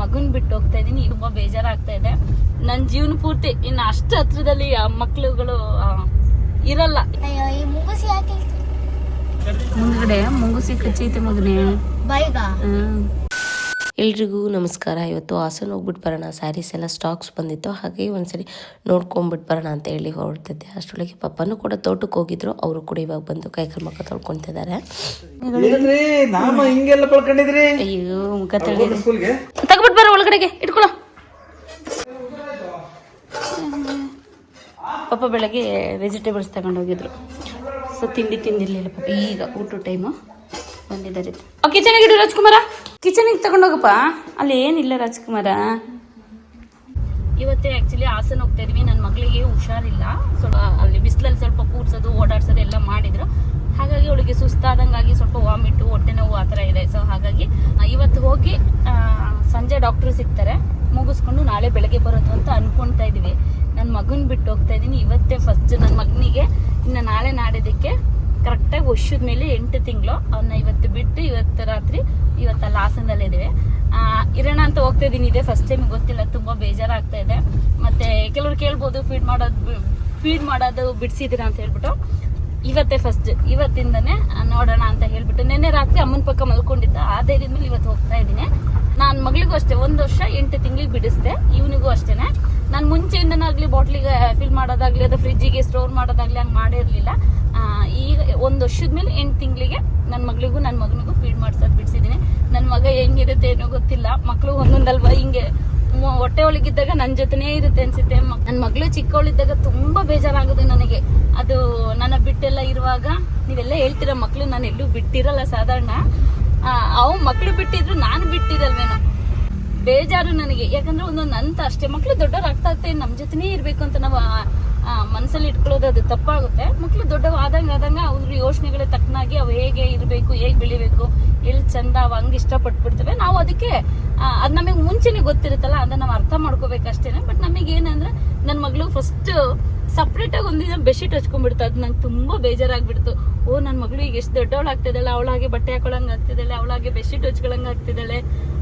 ಮಗನ್ ಬಿಟ್ಟು ಹೋಗ್ತಾ ಇದೀನಿ. ತುಂಬಾ ಬೇಜಾರಾಗ್ತಾ ಇದೆ. ನನ್ನ ಜೀವನ ಪೂರ್ತಿ ಇನ್ನು ಅಷ್ಟು ಹತ್ರದಲ್ಲಿ ಮಕ್ಳುಗಳು ಇರಲ್ಲ. ಮುಂದ್ಗಡೆ ಮುಂಗುಸಿ ಕಚ್ಚೈತೆ ಮಗನೇ ಬಾಯಿಗ. ಎಲ್ರಿಗೂ ನಮಸ್ಕಾರ. ಇವತ್ತು ಹಾಸನ ಹೋಗ್ಬಿಟ್ಟು ಬರೋಣ, ಸ್ಯಾರೀಸ್ ಎಲ್ಲ ಸ್ಟಾಕ್ಸ್ ಬಂದಿತ್ತು, ಹಾಗೆ ಒಂದ್ಸರಿ ನೋಡ್ಕೊಂಡ್ಬಿಟ್ಟು ಬರೋಣ ಅಂತ ಹೇಳಿ ಹೊರಡ್ತಿದ್ದೆ. ಅಷ್ಟರೊಳಗೆ ಪಪ್ಪನೂ ಕೂಡ ತೋಟಕ್ಕೆ ಹೋಗಿದ್ರು, ಅವರು ಕೂಡ ಇವಾಗ ಬಂದು ಕೈಕಾಲು ಮುಖ ತೊಳ್ಕೊಂತಿದ್ದಾರೆ. ಅಯ್ಯೋ ಮುಖ ತಗ್ಬಿಟ್ಟು ಬರೋ ಒಳಗಡೆಗೆ ಇಟ್ಕೊಳ್ಳೋ. ಪಾಪ ಬೆಳಗ್ಗೆ ವೆಜಿಟೇಬಲ್ಸ್ ತಗೊಂಡು ಹೋಗಿದ್ರು, ಸೊ ತಿಂಡಿ ತಿಂದಿರ್ಲಿಲ್ಲ ಪಾಪ. ಈಗ ಊಟ ಟೈಮು ಬಂದಿದ್ದಾರೆ. ಕಿಚನಿಗೆ ಇಡು ರಾಜ್ಕುಮಾರ, ಕಿಚನಿಗೆ ತಗೊಂಡೋಗಪ್ಪ. ಅಲ್ಲಿ ಏನಿಲ್ಲ ರಾಜ್ಕುಮಾರ. ಇವತ್ತೇ ಆ್ಯಕ್ಚುಲಿ ಹಾಸನ ಹೋಗ್ತಾ ಇದೀವಿ. ನನ್ನ ಮಗಳಿಗೆ ಹುಷಾರಿಲ್ಲ, ಸ್ವಲ್ಪ ಅಲ್ಲಿ ಬಿಸಿಲಲ್ಲಿ ಸ್ವಲ್ಪ ಕೂಡ್ಸೋದು ಓಡಾಡ್ಸೋದು ಎಲ್ಲ ಮಾಡಿದ್ರು. ಹಾಗಾಗಿ ಅವಳಿಗೆ ಸುಸ್ತಾದಂಗಾಗಿ ಸ್ವಲ್ಪ ವಾಮಿಟು, ಹೊಟ್ಟೆ ನೋವು ಆ ಥರ ಇದೆ. ಸೊ ಹಾಗಾಗಿ ಇವತ್ತು ಹೋಗಿ ಸಂಜೆ ಡಾಕ್ಟ್ರು ಸಿಗ್ತಾರೆ, ಮುಗಿಸ್ಕೊಂಡು ನಾಳೆ ಬೆಳಗ್ಗೆ ಬರೋದು ಅಂತ ಅನ್ಕೊಳ್ತಾ ಇದೀವಿ. ನನ್ನ ಮಗನ ಬಿಟ್ಟು ಹೋಗ್ತಾ ಇದ್ದೀನಿ. ಇವತ್ತೇ ಫಸ್ಟ್ ನನ್ನ ಮಗನಿಗೆ ಇನ್ನು ನಾಳೆ ನಾಡಿದ್ದಕ್ಕೆ ಕರೆಕ್ಟಾಗಿ ವರ್ಷದ ಮೇಲೆ 8 ತಿಂಗಳು. ಅವನ್ನ ಇವತ್ತು ಬಿಟ್ಟು ಇವತ್ತು ರಾತ್ರಿ ಇವತ್ತಲ್ಲಿ ಹಾಸನದಲ್ಲಿದ್ದೀವಿ. ಇರೋಣ ಅಂತ ಹೋಗ್ತಾ ಇದ್ದೀನಿ. ಇದೆ ಫಸ್ಟ್ ಟೈಮ್, ಗೊತ್ತಿಲ್ಲ, ತುಂಬ ಬೇಜಾರಾಗ್ತಾ ಇದೆ. ಮತ್ತು ಕೆಲವ್ರು ಕೇಳ್ಬೋದು ಫೀಡ್ ಮಾಡೋದು ಬಿಡಿಸಿದ್ದೀರಾ ಅಂತ ಹೇಳ್ಬಿಟ್ಟು. ಇವತ್ತೇ ಫಸ್ಟ್, ಇವತ್ತಿಂದನೇ ನೋಡೋಣ ಅಂತ ಹೇಳ್ಬಿಟ್ಟು ನಿನ್ನೆ ರಾತ್ರಿ ಅಮ್ಮನ ಪಕ್ಕ ಮಲ್ಕೊಂಡಿದ್ದ. ಆ ಧೈರ್ಯದ ಮೇಲೆ ಇವತ್ತು ಹೋಗ್ತಾ ಇದ್ದೀನಿ. ನಾನು ಮಗಳಿಗೂ ಅಷ್ಟೇ 1 ವರ್ಷ 8 ತಿಂಗಳಿಗೆ ಬಿಡಿಸಿದೆ, ಇವನಿಗೂ ಅಷ್ಟೇನೆ. ನಾನು ಮುಂಚೆಯಿಂದನಾಗ್ಲಿ ಬಾಟ್ಲಿಗೆ ಫಿಲ್ ಮಾಡೋದಾಗ್ಲಿ ಅದು ಫ್ರಿಜ್ಜಿಗೆ ಸ್ಟೋರ್ ಮಾಡೋದಾಗ್ಲಿ ಹಂಗೆ ಮಾಡಿರಲಿಲ್ಲ. ಈಗ 1 ವರ್ಷದ ಮೇಲೆ 8 ತಿಂಗಳಿಗೆ ನನ್ನ ಮಗಳಿಗೂ ನನ್ನ ಮಗನಿಗೂ ಫೀಡ್ ಮಾಡ್ಸೋದು ಬಿಡಿಸಿದ್ದೀನಿ. ನನ್ನ ಮಗ ಹೆಂಗಿರುತ್ತೆ ಏನೋ ಗೊತ್ತಿಲ್ಲ. ಮಕ್ಕಳು ಒಂದೊಂದಲ್ವಾ ಹಿಂಗೆ ಹೊಟ್ಟೆ ಒಳಗಿದ್ದಾಗ ನನ್ನ ಜೊತೆನೇ ಇರುತ್ತೆ ಅನ್ಸುತ್ತೆ. ನನ್ನ ಮಗಳು ಚಿಕ್ಕವಳಿದ್ದಾಗ ತುಂಬಾ ಬೇಜಾರಾಗೋದು ನನಗೆ. ಅದು ನನ್ನ ಬಿಟ್ಟೆಲ್ಲ ಇರುವಾಗ ನೀವೆಲ್ಲ ಹೇಳ್ತೀರ ಮಕ್ಕಳು ನಾನು ಎಲ್ಲೂ ಬಿಟ್ಟಿರಲ್ಲ ಸಾಧಾರಣ. ಅವು ಮಕ್ಕಳು ಬಿಟ್ಟಿದ್ರು ನಾನು ಬಿಟ್ಟಿರಲ್ವೇನೋ ಬೇಜಾರು ನನಗೆ. ಯಾಕಂದ್ರೆ ಒಂದೊಂದು ಅಂತ ಅಷ್ಟೇ, ಮಕ್ಕಳು ದೊಡ್ಡವ್ರು ಆಗ್ತಾ ನಮ್ಮ ಜೊತೆನೇ ಇರ್ಬೇಕು ಅಂತ ನಾವು ಮನಸ್ಸಲ್ಲಿ ಇಟ್ಕೊಳ್ಳೋದು ಅದು ತಪ್ಪಾಗುತ್ತೆ. ಮಕ್ಕಳು ದೊಡ್ಡವು ಆದಂಗೆ ಅವ್ರ ಯೋಚನೆಗಳೇ ತಕ್ಕನಾಗಿ ಅವು ಹೇಗೆ ಇರಬೇಕು, ಹೇಗೆ ಬೆಳಿಬೇಕು, ಎಲ್ಲಿ ಚಂದ ಅವು ಹಂಗೆ ಇಷ್ಟಪಟ್ಬಿಡ್ತವೆ. ನಾವು ಅದಕ್ಕೆ ಅದು ನಮಗೆ ಮುಂಚೆನೆ ಗೊತ್ತಿರುತ್ತಲ್ಲ, ಅದನ್ನ ನಾವು ಅರ್ಥ ಮಾಡ್ಕೋಬೇಕಷ್ಟೇನೆ. ಬಟ್ ನಮಗೆ ಏನಂದ್ರೆ ನನ್ನ ಮಗಳು ಫಸ್ಟ್ ಸಪ್ರೇಟಾಗಿ ಒಂದಿನ ಬೆಡ್ಶೀಟ್ ಹಚ್ಕೊಂಡ್ಬಿಡ್ತು. ಅದು ನಂಗೆ ತುಂಬಾ ಬೇಜಾರಾಗ್ಬಿಡ್ತು. ಓ ನನ್ನ ಮಗಳು ಈಗ ಎಷ್ಟು ದೊಡ್ಡವಳು ಆಗ್ತಿದ್ದಾಳೆ, ಅವಳಾಗೆ ಬಟ್ಟೆ ಹಾಕೊಳಂಗೆ ಆಗ್ತಿದ್ದಾಳೆ, ಅವಳಾಗೆ ಬೆಡ್ಶೀಟ್ ಹಚ್ಕೊಳಂಗೆ ಆಗ್ತಿದ್ದಾಳೆ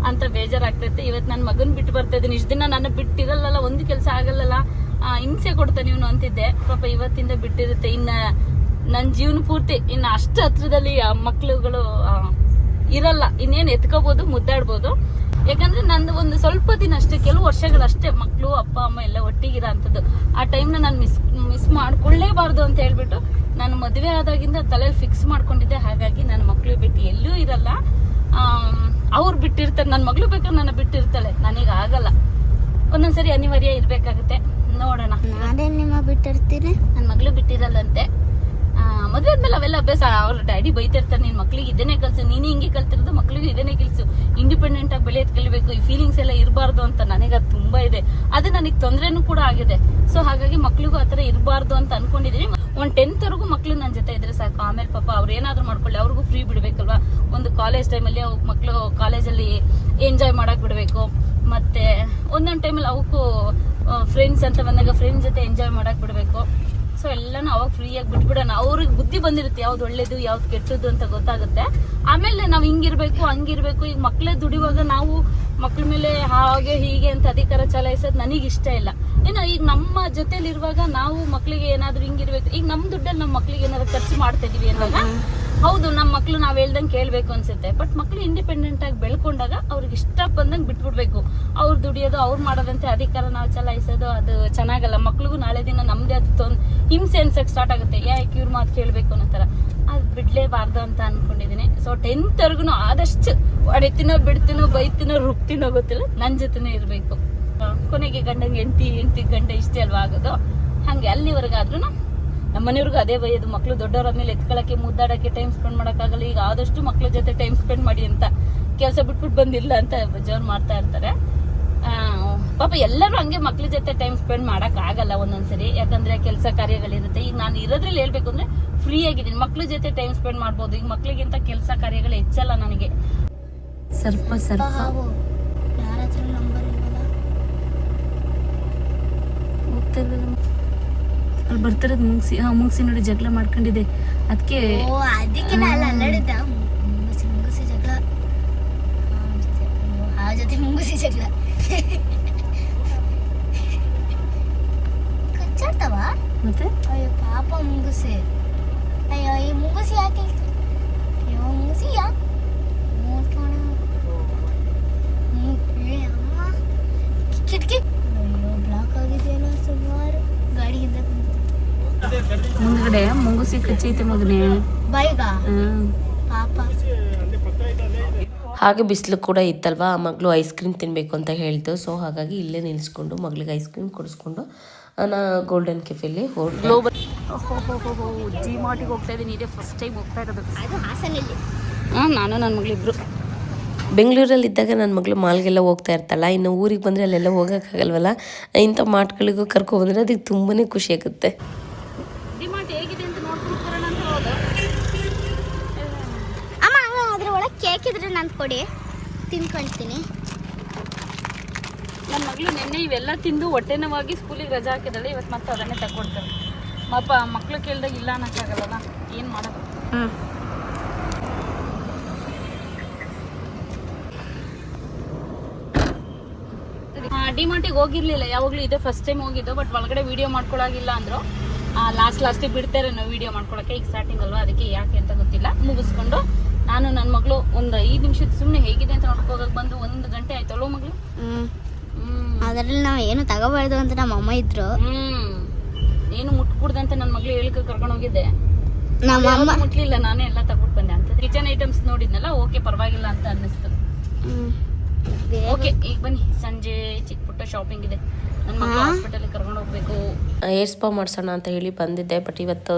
ಅಂತ ಬೇಜಾರಾಗ್ತೈತೆ. ಇವತ್ತು ನನ್ನ ಮಗನ್ ಬಿಟ್ಟು ಬರ್ತಾ ಇದ್ದೀನಿ. ಇಷ್ಟು ದಿನ ನನ್ನ ಬಿಟ್ಟಿರಲ್ಲ, ಒಂದು ಕೆಲಸ ಆಗಲ್ಲಲ್ಲ, ಹಿಂಸೆ ಕೊಡ್ತಾನೆ ಇವನು ಅಂತಿದ್ದೆ. ಪಾಪ ಇವತ್ತಿಂದ ಬಿಟ್ಟಿರುತ್ತೆ. ಇನ್ನ ನನ್ನ ಜೀವನ ಪೂರ್ತಿ ಇನ್ನು ಅಷ್ಟು ಹತ್ರದಲ್ಲಿ ಮಕ್ಳುಗಳು ಇರಲ್ಲ. ಇನ್ನೇನು ಎತ್ಕೋಬಹುದು, ಮುದ್ದಾಡ್ಬೋದು. ಯಾಕಂದ್ರೆ ನಂದು ಒಂದು ಸ್ವಲ್ಪ ದಿನ ಅಷ್ಟೇ, ಕೆಲವು ವರ್ಷಗಳಷ್ಟೇ ಮಕ್ಕಳು ಅಪ್ಪ ಅಮ್ಮ ಎಲ್ಲ ಒಟ್ಟಿಗಿರೋ ಅಂಥದ್ದು. ಆ ಟೈಮ್ನ ನಾನು ಮಿಸ್ ಮಾಡ್ಕೊಳ್ಳೇಬಾರ್ದು ಅಂತ ಹೇಳ್ಬಿಟ್ಟು ನಾನು ಮದುವೆ ಆದಾಗಿಂದ ತಲೆಯಲ್ಲಿ ಫಿಕ್ಸ್ ಮಾಡ್ಕೊಂಡಿದ್ದೆ. ಹಾಗಾಗಿ ನನ್ನ ಮಕ್ಳು ಬಿಟ್ಟು ಎಲ್ಲೂ ಇರಲ್ಲ. ಅವ್ರು ಬಿಟ್ಟಿರ್ತಾರೆ, ನನ್ನ ಮಗಳು ಬೇಕಾದ್ರೆ ನನ್ನ ಬಿಟ್ಟಿರ್ತಾಳೆ, ನನಗೆ ಆಗಲ್ಲ. ಒಂದೊಂದ್ಸರಿ ಅನಿವಾರ್ಯ ಇರ್ಬೇಕಾಗುತ್ತೆ. ನೋಡೋಣ. ನಾನೇ ನಿಮ್ಮ ಬಿಟ್ಟಿರ್ತೀನಿ, ನನ್ನ ಮಗಳು ಬಿಟ್ಟಿರಲ್ಲಂತೆ. ಮದುವೆ ಆದ್ಮೇಲೆ ಅವೆಲ್ಲ ಅಭ್ಯಾಸ. ಅವ್ರ ಡ್ಯಾಡಿ ಬೈತಿರ್ತಾರೆ, ನಿನ್ ಮಕ್ಳಿಗೆ ಇದನ್ನೇ ಕಲ್ಸು, ನೀನು ಹಿಂಗೆ ಕಲ್ತಿರೋದು, ಮಕ್ಳಿಗೆ ಇದನ್ನೇ ಕಲ್ಸು, ಇಂಡಿಪೆಂಡೆಂಟ್ ಆಗಿ ಬೆಳೆಯೋದ್ ಕಲಿಬೇಕು, ಈ ಫೀಲಿಂಗ್ಸ್ ಎಲ್ಲ ಇರಬಾರ್ದು ಅಂತ ನನಗೆ ಅದು ತುಂಬಾ ಇದೆ. ಅದು ನನಗೆ ತೊಂದರೆನೂ ಕೂಡ ಆಗಿದೆ. ಸೊ ಹಾಗಾಗಿ ಮಕ್ಳಿಗೂ ಆತರ ಇರಬಾರ್ದು ಅಂತ ಅನ್ಕೊಂಡಿದೀನಿ. ಒಂದು 10th ವರೆಗೂ ಮಕ್ಳು ನನ್ನ ಜೊತೆ ಇದ್ರೆ ಸಾಕು. ಆಮೇಲೆ ಪಾಪ ಅವ್ರು ಏನಾದ್ರು ಮಾಡ್ಕೊಳ್ಳಿ, ಅವ್ರಿಗೂ ಫ್ರೀ ಬಿಡ್ಬೇಕಲ್ವಾ. ಒಂದು ಕಾಲೇಜ್ ಟೈಮಲ್ಲಿ ಮಕ್ಳು ಕಾಲೇಜಲ್ಲಿ ಎಂಜಾಯ್ ಮಾಡಕ್ ಬಿಡ್ಬೇಕು. ಮತ್ತೆ ಒಂದೊಂದು ಟೈಮಲ್ಲಿ ಅವಕ್ಕೂ ಫ್ರೆಂಡ್ಸ್ ಅಂತ ಬಂದಾಗ ಫ್ರೆಂಡ್ಸ್ ಜೊತೆ ಎಂಜಾಯ್ ಮಾಡಕ್ ಬಿಡ್ಬೇಕು. ಸೊ ಎಲ್ಲಾನು ಅವಾಗ ಫ್ರೀಯಾಗಿ ಬಿಟ್ಬಿಡೋಣ. ಅವ್ರಿಗೆ ಬುದ್ಧಿ ಬಂದಿರುತ್ತೆ, ಯಾವ್ದು ಒಳ್ಳೇದು ಯಾವ್ದು ಕೆಟ್ಟದ್ದು ಅಂತ ಗೊತ್ತಾಗುತ್ತೆ. ಆಮೇಲೆ ನಾವು ಹಿಂಗಿರ್ಬೇಕು ಹಂಗಿರ್ಬೇಕು. ಈಗ ಮಕ್ಳೇ ದುಡಿಯುವಾಗ ನಾವು ಮಕ್ಳ ಮೇಲೆ ಹಾಗೆ ಹೀಗೆ ಅಂತ ಅಧಿಕಾರ ಚಲಾಯಿಸೋದು ನನಗೆ ಇಷ್ಟ ಇಲ್ಲ. ಏನೋ ಈಗ ನಮ್ಮ ಜೊತೆಲಿ ಇರುವಾಗ ನಾವು ಮಕ್ಳಿಗೆ ಏನಾದ್ರು ಹಿಂಗಿರ್ಬೇಕು. ಈಗ ನಮ್ ದುಡ್ಡಲ್ಲಿ ನಮ್ಮ ಮಕ್ಳಿಗೆ ಏನಾದ್ರು ಖರ್ಚು ಮಾಡ್ತಾ ಇದೀವಿ ಅನ್ನೋವಾಗ ಹೌದು ನಮ್ಮ ಮಕ್ಳು ನಾವ್ ಹೇಳ್ದಂಗೆ ಕೇಳ್ಬೇಕು ಅನ್ಸುತ್ತೆ. ಬಟ್ ಮಕ್ಳು ಇಂಡಿಪೆಂಡೆಂಟ್ ಆಗಿ ಬೆಳ್ಕೊಂಡಾಗ ಅವ್ರಿಗೆ ಇಷ್ಟ ಬಂದಂಗೆ ಬಿಟ್ಬಿಡ್ಬೇಕು. ಅವ್ರು ದುಡಿಯೋದು ಅವ್ರು ಮಾಡೋದಂತೆ ಅಧಿಕಾರ ನಾವು ಚಲಾಯಿಸೋದು ಅದು ಚೆನ್ನಾಗಲ್ಲ. ಮಕ್ಳಿಗೂ ನಾಳೆ ದಿನ ನಮ್ದೇ ಅದು ಹಿಂಸೆ ಅನ್ಸಕ್ ಸ್ಟಾರ್ಟ್ ಆಗುತ್ತೆ. ಯಾಕೆ ಇವ್ರ ಮಾತು ಕೇಳ್ಬೇಕು ಅನ್ನೋ ತರ. ಅದು ಬಿಡ್ಲೇಬಾರ್ದು ಅಂತ ಅನ್ಕೊಂಡಿದೀನಿ. ಸೊ 10th ವರೆಗೂ ಆದಷ್ಟು ಹೊಡಿತೀನೋ ಬಿಡ್ತೀನೋ ಬೈತೀನೋ ರುಬ್ತೀನೋ ಗೊತ್ತಿಲ್ಲ, ನನ್ ಜೊತೆನೇ ಇರ್ಬೇಕು. ಕೊನೆಗೆ ಗಂಡಂಗೆ ಹೆಂಡತಿ ಗಂಡ ಇಷ್ಟೇ ಅಲ್ವಾ ಆಗೋದು. ಹಂಗೆ ಅಲ್ಲಿವರೆಗಾದ್ರೂ ನಮ್ಮ ಮನೆಯವ್ರಿಗೂ ಅದೇ ಬೈಯೋದು, ಮಕ್ಳು ದೊಡ್ಡವರಾದ್ಮೇಲೆ ಎತ್ಕೊಳಕ್ಕೆ ಮುದ್ದಾಡಕ್ಕೆ ಟೈಮ್ ಸ್ಪೆಂಡ್ ಮಾಡೋಕ್ಕಾಗಲ್ಲ. ಈಗ ಆದಷ್ಟು ಮಕ್ಳ ಜೊತೆ ಟೈಮ್ ಸ್ಪೆಂಡ್ ಮಾಡಿ ಅಂತ, ಕೆಲಸ ಬಿಟ್ಬಿಟ್ಟು ಬಂದಿಲ್ಲ ಅಂತ ಜೋರ್ ಮಾಡ್ತಾ ಇರ್ತಾರೆ. ಪಾಪ ಎಲ್ಲರೂ ಹಂಗೆ ಮಕ್ಳ ಜೊತೆ ಟೈಮ್ ಸ್ಪೆಂಡ್ ಮಾಡಕ್ ಆಗಲ್ಲ ಒಂದೊಂದ್ಸರಿ, ಯಾಕಂದ್ರೆ ಕೆಲಸ ಕಾರ್ಯಗಳಿರುತ್ತೆ. ಈಗ ನಾನು ಇರೋದ್ರಲ್ಲಿ ಹೇಳ್ಬೇಕು ಅಂದ್ರೆ ಫ್ರೀ ಆಗಿದ್ದೀನಿ, ಮಕ್ಳ ಜೊತೆ ಟೈಮ್ ಸ್ಪೆಂಡ್ ಮಾಡ್ಬೋದು. ಈಗ ಮಕ್ಳಿಗಿಂತ ಕೆಲಸ ಕಾರ್ಯಗಳು ಹೆಚ್ಚಲ್ಲ ನನಗೆ. ಸ್ವಲ್ಪ ಅಲ್ಲಿ ಬರ್ತಿರೋದು ಮುಗಿಸಿ ನೋಡಿ ಜಗಳ ಮಾಡ್ಕೊಂಡಿದೆ. ಅದಕ್ಕೆ ಜಗಳ ಜೊತೆ ಮುಂಗುಸಿ ಜಗಳ ಕಚ್ಚಾಡ್ತಾವ ಮತ್ತೆ ಅಯ್ಯೋ ಪಾಪ ಮುಂಗುಸಿ ಅಯ್ಯೋ ಈ ಮುಂಗುಸಿ ಯಾಕೆ ಅಯ್ಯೋ ಮುಂಗುಸಿ ಯಾಕೆ ಅಮ್ಮ ಕಿಟಕಿ ಅಯ್ಯೋ ಬ್ಲಾಕ್ ಆಗಿದೆಯಲ್ಲ ಸುಮಾರು ಗಾಡಿಗಿಂದ ಮುಂದ್ಗಡೆ ಮುಂಗುಸಿ ಕಚ್ಚೈತೆ ಮಗನೇ. ಬೈಗ ಪಾಪ. ಹಾಗೆ ಬಿಸಿಲು ಕೂಡ ಇತ್ತಲ್ವಾ, ಆ ಮಗಳು ಐಸ್ ಕ್ರೀಮ್ ತಿನ್ನಬೇಕು ಅಂತ ಹೇಳ್ತು. ಸೊ ಹಾಗಾಗಿ ಇಲ್ಲೇ ನಿಲ್ಲಿಸ್ಕೊಂಡು ಮಗಳಿಗೆ ಐಸ್ ಕ್ರೀಮ್ ಕೊಡಿಸ್ಕೊಂಡು ನಾ ಗೋಲ್ಡನ್ ಕೆಫೆಲಿ ಗ್ಲೋಬಲ್ ಜಿ ಮಾರ್ಟಿಗೆ ಹೋಗ್ತಾ ಇದ್ದೀನಿ. ಇದೇ ಫಸ್ಟ್ ಟೈಮ್ ಹೋಗ್ತಾ ಇರೋದು. ಅದು ಹಾಸನಲ್ಲಿ. ನಾನು ನನ್ನ ಮಗಳಿಬ್ರು ಬೆಂಗಳೂರಲ್ಲಿದ್ದಾಗ ನನ್ನ ಮಗಳು ಮಾಲ್ಗೆಲ್ಲ ಹೋಗ್ತಾ ಇರ್ತಾಳ. ಇನ್ನು ಊರಿಗೆ ಬಂದರೆ ಅಲ್ಲೆಲ್ಲ ಹೋಗೋಕ್ಕಾಗಲ್ವಲ್ಲ, ಇಂಥ ಮಾರ್ಟ್ಗಳಿಗೂ ಕರ್ಕೊಬಂದರೆ ಅದಕ್ಕೆ ತುಂಬಾ ಖುಷಿ ಆಗುತ್ತೆ. ಡಿ ಮಾರ್ಟ್ ಹೇಗಿದೆ ಅಂತ ನೋಡ್ಕೊಂಡು ಬರೋಣ ಅಂತ ಹೋದ. ಅಮ್ಮ ಅದ್ರ ಒಳಗೆ ಕೇಕ್ ಇದ್ರೆ ನಾನು ಕೊಡಿ, ತಿನ್ಕೊಳ್ತೀನಿ. ನನ್ನ ಮಗಳು ನಿನ್ನೆ ಇವೆಲ್ಲ ತಿಂದು ಹೊಟ್ಟೆ ನೋವಾಗಿ ಸ್ಕೂಲಿಗೆ ರಜಾ ಹಾಕಿದಾಳೆ. ಇವತ್ತು ಮತ್ತೆ ಅದನ್ನೇ ತಗೊಡ್ತಾರೆ. ಮಕ್ಕಳು ಕೇಳಿದಾಗ ಇಲ್ಲ ಅನ್ನೋಕ್ಕಾಗಲ್ಲ, ಏನು ಮಾಡೋದು. ಡಿ ಮಾರ್ಟಿಗೆ ಹೋಗಿರ್ಲಿಲ್ಲ ಯಾವಾಗಲೂ, ಇದೇ ಫಸ್ಟ್ ಟೈಮ್ ಹೋಗಿದ್ದು. ಬಟ್ ಒಳಗಡೆ ವಿಡಿಯೋ ಮಾಡ್ಕೊಳಾಗಿಲ್ಲ ಅಂದರು. ಲಾಸ್ಟಿಗೆ ಬಿಡ್ತಾರೆ ನಾವು ವಿಡಿಯೋ ಮಾಡ್ಕೊಳಕ್ಕೆ. ಈಗ ಸ್ಟಾರ್ಟಿಂಗ್ ಅಲ್ವಾ, ಅದಕ್ಕೆ ಯಾಕೆ ಅಂತ ಗೊತ್ತಿಲ್ಲ. ಮುಗಿಸ್ಕೊಂಡು ನಾನು ನನ್ನ ಮಗಳು ಒಂದು 5 ನಿಮಿಷದ ಸುಮ್ಮನೆ ಹೇಗಿದೆ ಅಂತ ನೋಡ್ಕೋಗಕ್ಕೆ ಬಂದು 1 ಗಂಟೆ ಆಯ್ತಲ್ಲೋ ಮಗಳು. ಅದರಲ್ಲಿ ನಾವು ಏನು ತಗೋಬಾರ್ದು ಅಂತ ನಮ್ಮ ಅಮ್ಮ ಇದ್ರು. ಏನು ಮುಟ್ಕೂಡ್ದಂತ ನನ್ನ ಮಗಳು ಹೇಳಿಕೆ ಕರ್ಕೊಂಡು ಹೋಗಿದ್ದೆ. ನಮ್ಮ ಅಮ್ಮ ಮುಟ್ಲಿಲ್ಲ, ನಾನೇ ಎಲ್ಲ ತಗೊಂಡು ಬಂದೆ ಅಂತ. ಕಿಚನ್ ಐಟಮ್ಸ್ ನೋಡಿದ್ನಲ್ಲ, ಓಕೆ ಪರವಾಗಿಲ್ಲ ಅಂತ ಅನ್ನಿಸ್ತು. ಓಕೆ ಈಗ ಬನ್ನಿ, ಸಂಜೆ ಚಿಕ್ಕ ಪುಟ್ಟ ಶಾಪಿಂಗ್ ಇದೆ. ನನ್ನ ಮಗಳು ಹಾಸ್ಪಿಟಲ್ಗೆ ಕರ್ಕೊಂಡು ಹೋಗ್ಬೇಕು. ಏರ್ ಸ್ಪಾ ಮಾಡಿಸೋಣ ಅಂತ ಹೇಳಿ ಬಂದಿದ್ದೆ. ಬಟ್ ಇವತ್ತು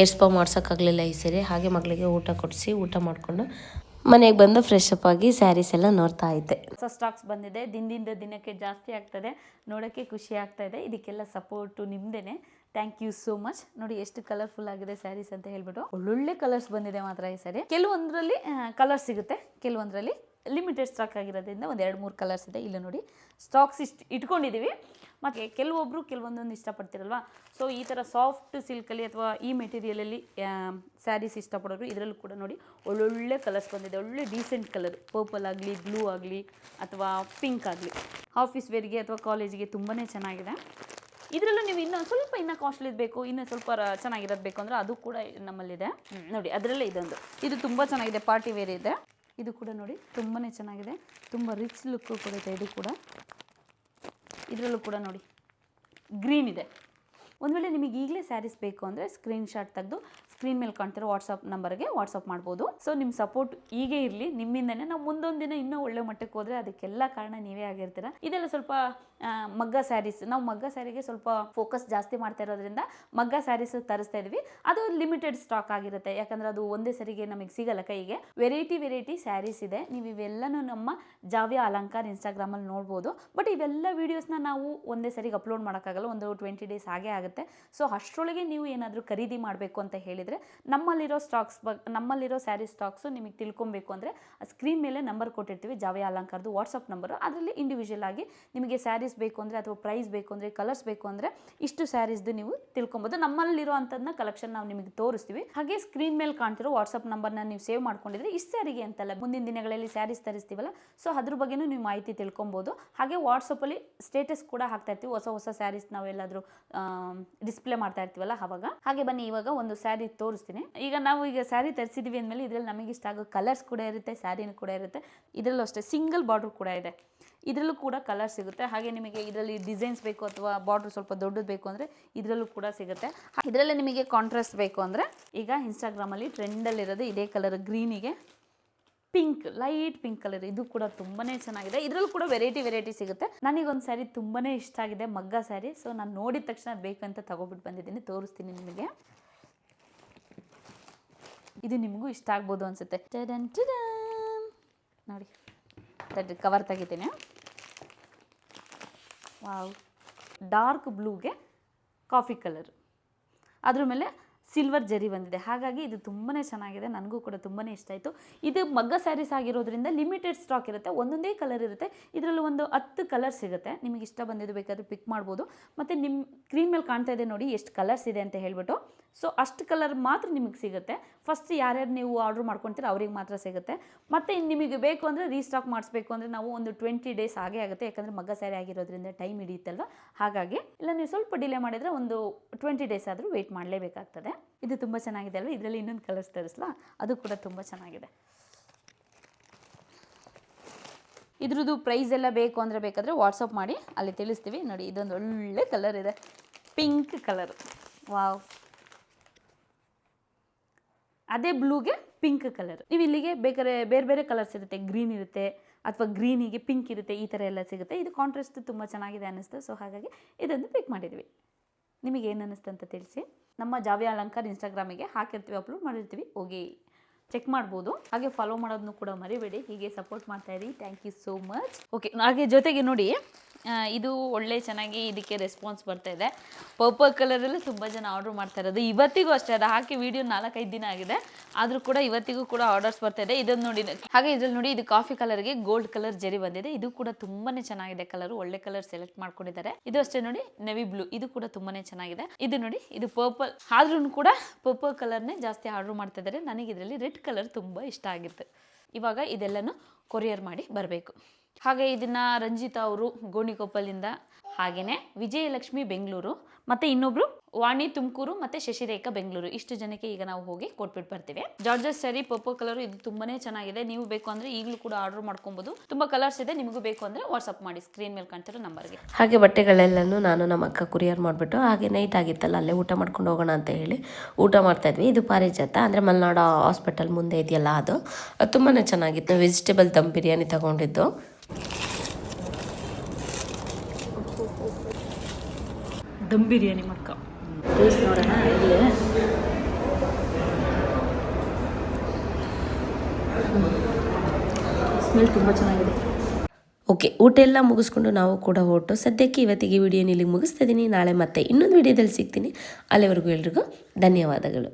ಏರ್ ಸ್ಪಾ ಮಾಡ್ಸೋಕ್ಕಾಗಲಿಲ್ಲ ಈ ಸರಿ. ಹಾಗೆ ಮಗಳಿಗೆ ಊಟ ಕೊಡಿಸಿ ಊಟ ಮಾಡಿಕೊಂಡು ಮನೆಗೆ ಬಂದು ಫ್ರೆಶ್ ಅಪ್ ಆಗಿ ಸ್ಯಾರೀಸ್ ಎಲ್ಲ ನೋಡ್ತಾ ಇದ್ದೆ. ಹೊಸ ಸ್ಟಾಕ್ಸ್ ಬಂದಿದೆ. ದಿನದಿಂದ ದಿನಕ್ಕೆ ಜಾಸ್ತಿ ಆಗ್ತದೆ, ನೋಡೋಕ್ಕೆ ಖುಷಿ ಆಗ್ತಾ ಇದೆ. ಇದಕ್ಕೆಲ್ಲ ಸಪೋರ್ಟು ನಿಮ್ಮದೇನೆ. Thank you so much. ನೋಡಿ ಎಷ್ಟು ಕಲರ್ಫುಲ್ ಆಗಿದೆ ಸ್ಯಾರೀಸ್ ಅಂತ ಹೇಳ್ಬಿಟ್ಟು. ಒಳ್ಳೊಳ್ಳೆ ಕಲರ್ಸ್ ಬಂದಿದೆ ಮಾತ್ರ ಈ ಸರಿ. ಕೆಲವೊಂದರಲ್ಲಿ ಕಲರ್ ಸಿಗುತ್ತೆ, ಕೆಲವೊಂದರಲ್ಲಿ ಲಿಮಿಟೆಡ್ ಸ್ಟಾಕ್ ಆಗಿರೋದ್ರಿಂದ ಒಂದು 2-3 ಕಲರ್ಸ್ ಇದೆ. ಇಲ್ಲ ನೋಡಿ, ಸ್ಟಾಕ್ಸ್ ಇಟ್ಕೊಂಡಿದ್ದೀವಿ. ಮತ್ತು ಕೆಲವೊಂದೊಂದು ಇಷ್ಟಪಡ್ತಿರಲ್ವ. ಸೊ ಈ ಥರ ಸಾಫ್ಟ್ ಸಿಲ್ಕಲ್ಲಿ ಅಥವಾ ಈ ಮೆಟೀರಿಯಲಲ್ಲಿ ಸ್ಯಾರೀಸ್ ಇಷ್ಟಪಡೋರು ಇದರಲ್ಲೂ ಕೂಡ ನೋಡಿ ಒಳ್ಳೊಳ್ಳೆ ಕಲರ್ಸ್ ಬಂದಿದೆ. ಒಳ್ಳೆ ಡೀಸೆಂಟ್ ಕಲರ್, ಪರ್ಪಲ್ ಆಗಲಿ, ಬ್ಲೂ ಆಗಲಿ ಅಥವಾ ಪಿಂಕ್ ಆಗಲಿ, ಆಫೀಸ್ ವೇರ್ಗೆ ಅಥವಾ ಕಾಲೇಜಿಗೆ ತುಂಬಾ ಚೆನ್ನಾಗಿದೆ. ಇದರಲ್ಲೂ ನೀವು ಇನ್ನೂ ಕಾಸ್ಟ್ಲಿ ಬೇಕು, ಇನ್ನೂ ಸ್ವಲ್ಪ ಚೆನ್ನಾಗಿರೋದು ಬೇಕು ಅಂದರೆ ಅದು ಕೂಡ ನಮ್ಮಲ್ಲಿದೆ. ನೋಡಿ ಅದರಲ್ಲೇ ಇದೊಂದು, ಇದು ತುಂಬ ಚೆನ್ನಾಗಿದೆ, ಪಾರ್ಟಿ ವೇರ್ ಇದೆ. ಇದು ಕೂಡ ನೋಡಿ ತುಂಬಾ ಚೆನ್ನಾಗಿದೆ, ತುಂಬ ರಿಚ್ ಲುಕ್ಕು ಕೊಡುತ್ತೆ. ಇದು ಕೂಡ ಇದರಲ್ಲೂ ಕೂಡ ನೋಡಿ ಗ್ರೀನ್ ಇದೆ. ಒಂದು ವೇಳೆ ನಿಮಗೆ ಈಗಲೇ ಸ್ಯಾರೀಸ್ ಬೇಕು ಅಂದರೆ ಸ್ಕ್ರೀನ್ಶಾಟ್ ತೆಗೆದು ಸ್ಕ್ರೀನ್ ಮೇಲೆ ಕಾಣ್ತಿರೋ ವಾಟ್ಸಪ್ ನಂಬರ್ಗೆ ವಾಟ್ಸಪ್ ಮಾಡ್ಬೋದು. ಸೊ ನಿಮ್ಮ ಸಪೋರ್ಟ್ ಹೀಗೆ ಇರಲಿ, ನಿಮ್ಮಿಂದನೇ ನಾವು ಮುಂದೊಂದು ದಿನ ಇನ್ನೂ ಒಳ್ಳೆ ಮಟ್ಟಕ್ಕೆ ಹೋದರೆ ಅದಕ್ಕೆಲ್ಲ ಕಾರಣ ನೀವೇ ಆಗಿರ್ತೀರ. ಇದೆಲ್ಲ ಸ್ವಲ್ಪ ಮಗ್ಗ ಸ್ಯಾರೀಸ್, ನಾವು ಮಗ್ಗ ಸ್ಯಾರಿಗೆ ಸ್ವಲ್ಪ ಫೋಕಸ್ ಜಾಸ್ತಿ ಮಾಡ್ತಾ ಇರೋದ್ರಿಂದ ಮಗ್ಗ ಸ್ಯಾರೀಸ್ ತರಿಸ್ತಾ ಇದ್ವಿ. ಅದು ಲಿಮಿಟೆಡ್ ಸ್ಟಾಕ್ ಆಗಿರುತ್ತೆ, ಯಾಕಂದರೆ ಅದು ಒಂದೇ ಸರಿಗೆ ನಮಗೆ ಸಿಗಲ್ಲ ಕೈಗೆ. ವೆರೈಟಿ ಸ್ಯಾರೀಸ್ ಇದೆ. ನೀವು ಇವೆಲ್ಲನೂ ನಮ್ಮ ಜಾವ್ಯ ಅಲಂಕಾರ ಇನ್ಸ್ಟಾಗ್ರಾಮಲ್ಲಿ ನೋಡ್ಬೋದು. ಬಟ್ ಇವೆಲ್ಲ ವೀಡಿಯೋಸ್ನ ನಾವು ಒಂದೇ ಸರಿಗೆ ಅಪ್ಲೋಡ್ ಮಾಡೋಕ್ಕಾಗಲ್ಲ, ಒಂದು 20 ಡೇಸ್ ಹಾಗೆ ಆಗುತ್ತೆ. ಸೊ ಅಷ್ಟರೊಳಗೆ ನೀವು ಏನಾದರೂ ಖರೀದಿ ಮಾಡಬೇಕು ಅಂತ ಹೇಳಿದರೆ ನಮ್ಮಲ್ಲಿರೋ ಸ್ಯಾರಿ ಸ್ಟಾಕ್ಸು ನಿಮಗೆ ತಿಳ್ಕೊಬೇಕು ಅಂದರೆ ಸ್ಕ್ರೀನ್ ಮೇಲೆ ನಂಬರ್ ಕೊಟ್ಟಿರ್ತೀವಿ, ಜಾವ್ಯ ಅಲಂಕಾರದ್ದು ವಾಟ್ಸಪ್ ನಂಬರು. ಅದರಲ್ಲಿ ಇಂಡಿವಿಜುವಲ್ ಆಗಿ ನಿಮಗೆ ಸ್ಯಾರೀಸ್ ಬೇಕು ಅಂದರೆ ಅಥವಾ ಪ್ರೈಸ್ ಬೇಕು ಅಂದರೆ, ಕಲರ್ಸ್ ಬೇಕು ಅಂದರೆ ಇಷ್ಟು ಸ್ಯಾರೀಸ್ದು ನೀವು ತಿಳ್ಕೊಬೋದು. ನಮ್ಮಲ್ಲಿರೋ ಅಂಥದ್ದನ್ನ ಕಲೆಕ್ಷನ್ ನಾವು ನಿಮಗೆ ತೋರಿಸ್ತೀವಿ. ಹಾಗೆ ಸ್ಕ್ರೀನ್ ಮೇಲೆ ಕಾಣ್ತಿರೋ ವಾಟ್ಸಪ್ ನಂಬರ್ನ ನೀವು ಸೇವ್ ಮಾಡ್ಕೊಂಡಿದ್ರೆ ಇಷ್ಟು ಸ್ಯಾರಿಗೆ ಅಂತಲ್ಲ, ಮುಂದಿನ ದಿನಗಳಲ್ಲಿ ಸ್ಯಾರೀಸ್ ತರಿಸ್ತೀವಲ್ಲ, ಸೊ ಅದ್ರ ಬಗ್ಗೆನೂ ನೀವು ಮಾಹಿತಿ ತಿಳ್ಕೊಬೋದು. ಹಾಗೆ ವಾಟ್ಸಪ್ಪಲ್ಲಿ ಸ್ಟೇಟಸ್ ಕೂಡ ಹಾಕ್ತಾ ಇರ್ತೀವಿ, ಹೊಸ ಸ್ಯಾರೀಸ್ ನಾವೆಲ್ಲಾದರೂ ಡಿಸ್ಪ್ಲೇ ಮಾಡ್ತಾ ಇರ್ತೀವಲ್ಲ ಅವಾಗ. ಹಾಗೆ ಬನ್ನಿ ಇವಾಗ ಒಂದು ಸ್ಯಾರಿ ತೋರಿಸ್ತೀನಿ. ಈಗ ಸ್ಯಾರಿ ತರಿಸಿದ್ವಿ ಅಂದಮೇಲೆ ಇದರಲ್ಲಿ ನಮಗೆ ಇಷ್ಟ ಆಗೋ ಕಲರ್ಸ್ ಕೂಡ ಇರುತ್ತೆ, ಸ್ಯಾರಿನೂ ಕೂಡ ಇರುತ್ತೆ. ಇದರಲ್ಲೂ ಅಷ್ಟೇ ಸಿಂಗಲ್ ಬಾರ್ಡರ್ ಕೂಡ ಇದೆ, ಇದರಲ್ಲೂ ಕೂಡ ಕಲರ್ ಸಿಗುತ್ತೆ. ಹಾಗೆ ನಿಮಗೆ ಇದರಲ್ಲಿ ಡಿಸೈನ್ಸ್ ಬೇಕು ಅಥವಾ ಬಾರ್ಡರ್ ಸ್ವಲ್ಪ ದೊಡ್ಡದು ಬೇಕು ಅಂದರೆ ಇದರಲ್ಲೂ ಕೂಡ ಸಿಗುತ್ತೆ. ಇದರಲ್ಲೇ ನಿಮಗೆ ಕಾಂಟ್ರಾಸ್ಟ್ ಬೇಕು ಅಂದರೆ ಈಗ ಇನ್ಸ್ಟಾಗ್ರಾಮಲ್ಲಿ ಟ್ರೆಂಡಲ್ಲಿರೋದು ಇದೇ ಕಲರ್, ಗ್ರೀನಿಗೆ ಪಿಂಕ್, ಲೈಟ್ ಪಿಂಕ್ ಕಲರ್, ಇದು ಕೂಡ ತುಂಬಾ ಚೆನ್ನಾಗಿದೆ. ಇದರಲ್ಲೂ ಕೂಡ ವೆರೈಟಿ ಸಿಗುತ್ತೆ. ನನಗೊಂದು ಸ್ಯಾರಿ ತುಂಬಾ ಇಷ್ಟ ಆಗಿದೆ, ಮಗ್ಗ ಸ್ಯಾರಿ. ಸೊ ನಾನು ನೋಡಿದ ತಕ್ಷಣ ಅದು ಬೇಕಂತ ತಗೊಬಿಟ್ಟು ಬಂದಿದ್ದೀನಿ, ತೋರಿಸ್ತೀನಿ ನಿಮಗೆ. ಇದು ನಿಮಗೂ ಇಷ್ಟ ಆಗ್ಬೋದು ಅನಿಸುತ್ತೆ. ನೋಡಿ ಕವರ್ ತೆಗಿತೀನಿ. ವಾವ್, ಡಾರ್ಕ್ ಬ್ಲೂಗೆ ಕಾಫಿ ಕಲರ್, ಅದ್ರ ಮೇಲೆ ಸಿಲ್ವರ್ ಜರಿ ಬಂದಿದೆ. ಹಾಗಾಗಿ ಇದು ತುಂಬಾ ಚೆನ್ನಾಗಿದೆ, ನನಗೂ ಕೂಡ ತುಂಬಾ ಇಷ್ಟ ಆಯಿತು. ಇದು ಮಗ್ಗ ಸ್ಯಾರೀಸ್ ಆಗಿರೋದ್ರಿಂದ ಲಿಮಿಟೆಡ್ ಸ್ಟಾಕ್ ಇರುತ್ತೆ, ಒಂದೊಂದೇ ಕಲರ್ ಇರುತ್ತೆ. ಇದರಲ್ಲೂ ಒಂದು 10 ಕಲರ್ ಸಿಗುತ್ತೆ, ನಿಮಗೆ ಇಷ್ಟ ಬಂದಿದ್ದು ಬೇಕಾದ್ರೆ ಪಿಕ್ ಮಾಡ್ಬೋದು. ಮತ್ತು ನಿಮ್ಮ ಸ್ಕ್ರೀನ್ ಮೇಲೆ ಕಾಣ್ತಾ ಇದೆ ನೋಡಿ ಎಷ್ಟು ಕಲರ್ಸ್ ಇದೆ ಅಂತ ಹೇಳ್ಬಿಟ್ಟು. ಸೊ ಅಷ್ಟು ಕಲರ್ ಮಾತ್ರ ನಿಮಗೆ ಸಿಗುತ್ತೆ. ಫಸ್ಟ್ ಯಾರ್ಯಾರು ನೀವು ಆರ್ಡ್ರ್ ಮಾಡ್ಕೊತೀರ ಅವ್ರಿಗೆ ಮಾತ್ರ ಸಿಗುತ್ತೆ. ಮತ್ತು ನಿಮಗೆ ಬೇಕು ಅಂದರೆ ರೀಸ್ಟಾಕ್ ಮಾಡಿಸ್ಬೇಕು ಅಂದರೆ ನಾವು ಒಂದು 20 ಡೇಸ್ ಆಗೇ ಆಗುತ್ತೆ, ಯಾಕಂದರೆ ಮಗ್ಗ ಸ್ಯಾರಿ ಆಗಿರೋದ್ರಿಂದ ಟೈಮ್ ಹಿಡಿಯುತ್ತಲ್ವ. ಹಾಗಾಗಿ ಇಲ್ಲ ನೀವು ಸ್ವಲ್ಪ ಡಿಲೇ ಮಾಡಿದರೆ ಒಂದು 20 ಡೇಸ್ ಆದರೂ ವೆಯ್ಟ್ ಮಾಡಲೇಬೇಕಾಗ್ತದೆ. ಇದು ತುಂಬ ಚೆನ್ನಾಗಿದೆ ಅಲ್ವ. ಇದರಲ್ಲಿ ಇನ್ನೊಂದು ಕಲರ್ಸ್ ತರಿಸ್ಲಾ, ಅದು ಕೂಡ ತುಂಬ ಚೆನ್ನಾಗಿದೆ. ಇದ್ರದ್ದು ಪ್ರೈಸ್ ಎಲ್ಲ ಬೇಕು ಅಂದರೆ ಬೇಕಾದರೆ ವಾಟ್ಸಪ್ ಮಾಡಿ, ಅಲ್ಲಿ ತಿಳಿಸ್ತೀವಿ. ನೋಡಿ ಇದೊಂದು ಒಳ್ಳೆ ಕಲರ್ ಇದೆ, ಪಿಂಕ್ ಕಲರ್. ವಾವ್, ಅದೇ ಬ್ಲೂಗೆ ಪಿಂಕ್ ಕಲರ್. ನೀವು ಇಲ್ಲಿಗೆ ಬೇಕಾದ್ರೆ ಬೇರೆ ಬೇರೆ ಕಲರ್ಸ್ ಇರುತ್ತೆ, ಗ್ರೀನ್ ಇರುತ್ತೆ ಅಥವಾ ಗ್ರೀನಿಗೆ ಪಿಂಕ್ ಇರುತ್ತೆ, ಈ ಥರ ಎಲ್ಲ ಸಿಗುತ್ತೆ. ಇದು ಕಾಂಟ್ರಾಸ್ಟ್ ತುಂಬ ಚೆನ್ನಾಗಿದೆ ಅನ್ನಿಸ್ತು. ಸೊ ಹಾಗಾಗಿ ಇದೊಂದು ಪಿಕ್ ಮಾಡಿದ್ವಿ. ನಿಮಗೆ ಏನು ಅನ್ನಿಸ್ತು ಅಂತ ತಿಳಿಸಿ. ನಮ್ಮ ಜಾವ್ಯ ಅಲಂಕಾರ್ ಇನ್ಸ್ಟಾಗ್ರಾಮಿಗೆ ಹಾಕಿರ್ತೀವಿ, ಅಪ್ಲೋಡ್ ಮಾಡಿರ್ತೀವಿ, ಹೋಗಿ ಚೆಕ್ ಮಾಡ್ಬೋದು. ಹಾಗೆ ಫಾಲೋ ಮಾಡೋದನ್ನು ಕೂಡ ಮರಿಬೇಡಿ. ಹೀಗೆ ಸಪೋರ್ಟ್ ಮಾಡ್ತಾಯಿರಿ. Thank you so much. Okay, ಹಾಗೆ ಜೊತೆಗೆ ನೋಡಿ ಇದು ಒಳ್ಳೆ ಚೆನ್ನಾಗಿ ಇದಕ್ಕೆ ರೆಸ್ಪಾನ್ಸ್ ಬರ್ತಾ ಇದೆ. ಪರ್ಪಲ್ ಕಲರಲ್ಲಿ ತುಂಬ ಜನ ಆರ್ಡ್ರ್ ಮಾಡ್ತಾ ಇರೋದು. ಇವತ್ತಿಗೂ ಅಷ್ಟೇ, ಅದು ಹಾಕಿ ವಿಡಿಯೋ 4-5 ದಿನ ಆಗಿದೆ, ಆದರೂ ಕೂಡ ಇವತ್ತಿಗೂ ಕೂಡ ಆರ್ಡರ್ಸ್ ಬರ್ತಾ ಇದೆ. ಇದನ್ನು ನೋಡಿ, ಹಾಗೆ ಇದ್ರಲ್ಲಿ ನೋಡಿ, ಇದು ಕಾಫಿ ಕಲರ್ಗೆ ಗೋಲ್ಡ್ ಕಲರ್ ಜರಿ ಬಂದಿದೆ. ಇದು ಕೂಡ ತುಂಬಾ ಚೆನ್ನಾಗಿದೆ ಕಲರ್, ಒಳ್ಳೆ ಕಲರ್ ಸೆಲೆಕ್ಟ್ ಮಾಡ್ಕೊಂಡಿದ್ದಾರೆ. ಇದು ಅಷ್ಟೇ ನೋಡಿ, ನೆವಿ ಬ್ಲೂ, ಇದು ಕೂಡ ತುಂಬಾನೇ ಚೆನ್ನಾಗಿದೆ. ಇದು ನೋಡಿ, ಇದು ಪರ್ಪಲ್, ಆದ್ರೂ ಕೂಡ ಪರ್ಪಲ್ ಕಲರ್ನೇ ಜಾಸ್ತಿ ಆರ್ಡ್ರ್ ಮಾಡ್ತಾ ಇದ್ದಾರೆ. ನನಗೆ ಇದರಲ್ಲಿ ರೆಡ್ ಕಲರ್ ತುಂಬ ಇಷ್ಟ ಆಗಿತ್ತು. ಇವಾಗ ಇದೆಲ್ಲನೂ ಕೊರಿಯರ್ ಮಾಡಿ ಬರಬೇಕು. ಹಾಗೆ ಇದನ್ನು ರಂಜಿತಾ ಅವರು ಗೋಣಿಕೊಪ್ಪಲಿಂದ, ಹಾಗೆಯೇ ವಿಜಯಲಕ್ಷ್ಮಿ ಬೆಂಗಳೂರು, ಮತ್ತು ಇನ್ನೊಬ್ರು ವಾಣಿ ತುಮಕೂರು, ಮತ್ತು ಶಶಿರೇಖಾ ಬೆಂಗಳೂರು, ಇಷ್ಟು ಜನಕ್ಕೆ ಈಗ ನಾವು ಹೋಗಿ ಕೊಟ್ಬಿಟ್ಟು ಬರ್ತೀವಿ. ಜಾರ್ಜಸ್ ಸ್ಯಾರಿ ಪರ್ಪಲ್ ಕಲರ್, ಇದು ತುಂಬಾನೇ ಚೆನ್ನಾಗಿದೆ. ನೀವು ಬೇಕು ಅಂದರೆ ಈಗಲೂ ಕೂಡ ಆರ್ಡರ್ ಮಾಡ್ಕೊಬೋದು. ತುಂಬ ಕಲರ್ಸ್ ಇದೆ, ನಿಮಗೂ ಬೇಕು ಅಂದರೆ ವಾಟ್ಸಪ್ ಮಾಡಿ ಸ್ಕ್ರೀನ್ ಮೇಲೆ ಕಾಣ್ತಿರೋ ನಂಬರ್ಗೆ. ಹಾಗೆ ಬಟ್ಟೆಗಳೆಲ್ಲನೂ ನಾನು ನಮ್ಮ ಅಕ್ಕ ಕುರಿಯರ್ ಮಾಡಿಬಿಟ್ಟು, ಹಾಗೆ ನೈಟ್ ಆಗಿತ್ತಲ್ಲ, ಅಲ್ಲೇ ಊಟ ಮಾಡ್ಕೊಂಡು ಹೋಗೋಣ ಅಂತ ಹೇಳಿ ಊಟ ಮಾಡ್ತಾಯಿದ್ವಿ. ಇದು ಪಾರಿಜಾತ ಅಂದರೆ ಮಲ್ನಾಡ ಹಾಸ್ಪಿಟಲ್ ಮುಂದೆ ಇದೆಯಲ್ಲ, ಅದು ತುಂಬಾ ಚೆನ್ನಾಗಿತ್ತು. ವೆಜಿಟೇಬಲ್ ದಮ್ ಬಿರಿಯಾನಿ ತಗೊಂಡಿದ್ದು. ದಮ್ ಬಿರಿಯಾನಿ ಮಕ್ಕ ಟೇಸ್ಟ್ ನೋಡೋಣ. ಇಲ್ಲಿ ಸ್ಮೆಲ್ ತುಂಬ ಚೆನ್ನಾಗಿದೆ. ಓಕೆ, ಊಟ ಎಲ್ಲ ಮುಗಿಸ್ಕೊಂಡು ನಾವು ಕೂಡ ಹೊರಟು ಸದ್ಯಕ್ಕೆ ಇವತ್ತಿಗೆ ವಿಡಿಯೋನ ಇಲ್ಲಿಗೆ ಮುಗಿಸ್ತಾ ಇದ್ದೀನಿ. ನಾಳೆ ಮತ್ತೆ ಇನ್ನೊಂದು ವಿಡಿಯೋದಲ್ಲಿ ಸಿಗ್ತೀನಿ. ಅಲ್ಲಿವರೆಗೂ ಎಲ್ರಿಗೂ ಧನ್ಯವಾದಗಳು.